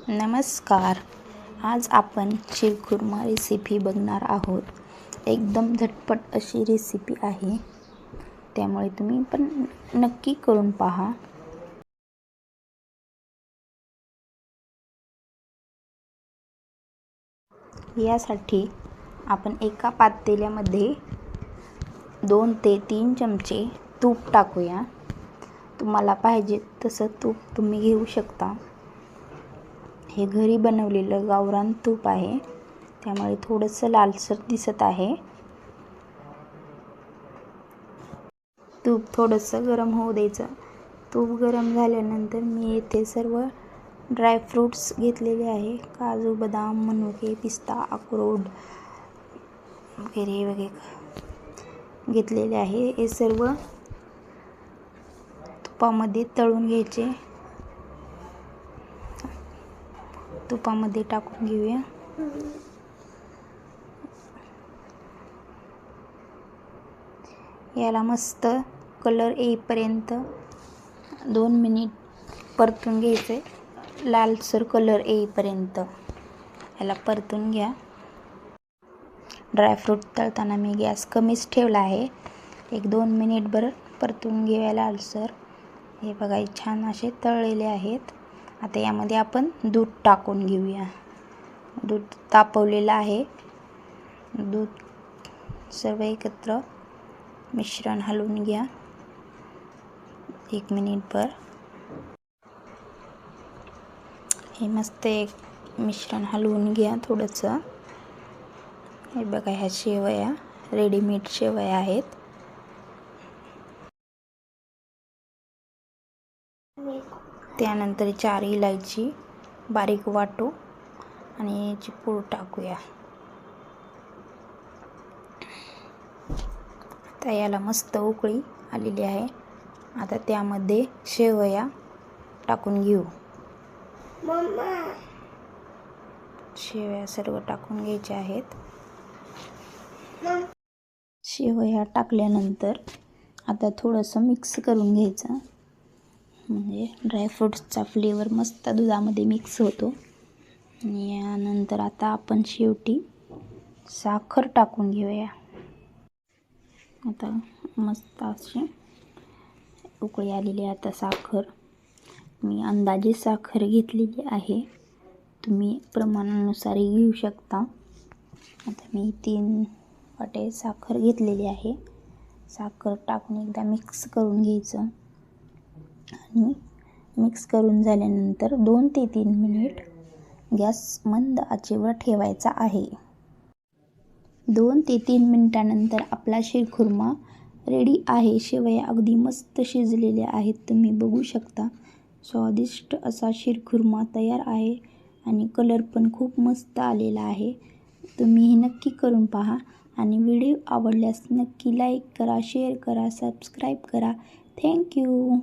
नमस्कार. आज आपण शीरखुर्मा रेसिपी बघणार आहोत. एकदम झटपट अशी रेसिपी आहे, त्यामुळे तुम्ही पण नक्की करून पहा. यासाठी आपण एका पातेल्यामध्ये 2 ते 3 चमचे तूप टाकूया. तुम्हाला पाहिजे तसं तूप तुम्ही घेऊ शकता. हे घरी बनवलेलं गावरान तूप आहे, त्यामुळे थोडंसं लालसर दिसत आहे. तूप थोडंसं गरम होऊ द्यायचं. तूप गरम झाल्यानंतर मी येथे सर्व ड्रायफ्रूट्स घेतलेले आहे. काजू, बदाम, मनुके, पिस्ता, अक्रोड वगैरे वगैरे घेतलेले आहे. हे सर्व तुपामध्ये तळून घ्यायचे. तुपामध्ये टाकून घेऊया. याला मस्त कलर येईपर्यंत 2 मिनिट परतून घ्यायचे. लालसर कलर येईपर्यंत याला परतून घ्या. ड्रायफ्रूट तळताना मी गॅस कमीच ठेवला आहे. 1-2 मिनिटभर परतून घेऊया लालसर. हे बघा, छान असे तळलेले आहेत. आता यामध्ये आपण दूध टाकून घेऊया. दूध तापवलेलं आहे. दूध सर्व एकत्र मिश्रण हलवून घ्या 1 मिनिटभर. हे मस्त एक मिश्रण हलवून घ्या थोडंसं. हे बघा, ह्या शेवया रेडीमेड शेवया आहेत. त्यानंतर 4 इलायची बारीक वाटू आणि याची पूड टाकूया. आता याला मस्त उकळी आलेली आहे. आता त्यामध्ये शेवया टाकून घेऊ. शेवया सर्व टाकून घ्यायच्या आहेत. शेवया टाकल्यानंतर आता थोडंसं मिक्स करून घ्यायचं, म्हणजे ड्रायफ्रूट्सचा फ्लेवर मस्त दुधामध्ये मिक्स होतो. आणि यानंतर आता आपण शेवटी साखर टाकून घेऊया. आता मस्त अशी उकळी आलेली आहे. आता साखर मी अंदाजे साखर घेतलेली आहे. तुम्ही प्रमाणानुसारही घेऊ शकता. आता मी 3 वाटे साखर घेतलेली आहे. साखर टाकून एकदा मिक्स करून घ्यायचं. आणि मिक्स करून झाल्यानंतर 2 ते 3 मिनिट गॅस मंद आचेवर ठेवायचा आहे. 2 ते 3 मिनिटानंतर आपला शीरखुर्मा रेडी आहे. शेवया अगदी मस्त शिजलेल्या आहेत, तुम्ही बघू शकता. स्वादिष्ट असा शीरखुर्मा तयार आहे आणि कलर पण खूप मस्त आलेला आहे. तुम्ही हे नक्की करून पहा आणि व्हिडिओ आवडल्यास नक्की लाईक करा, शेअर करा, सबस्क्राईब करा. थँक्यू.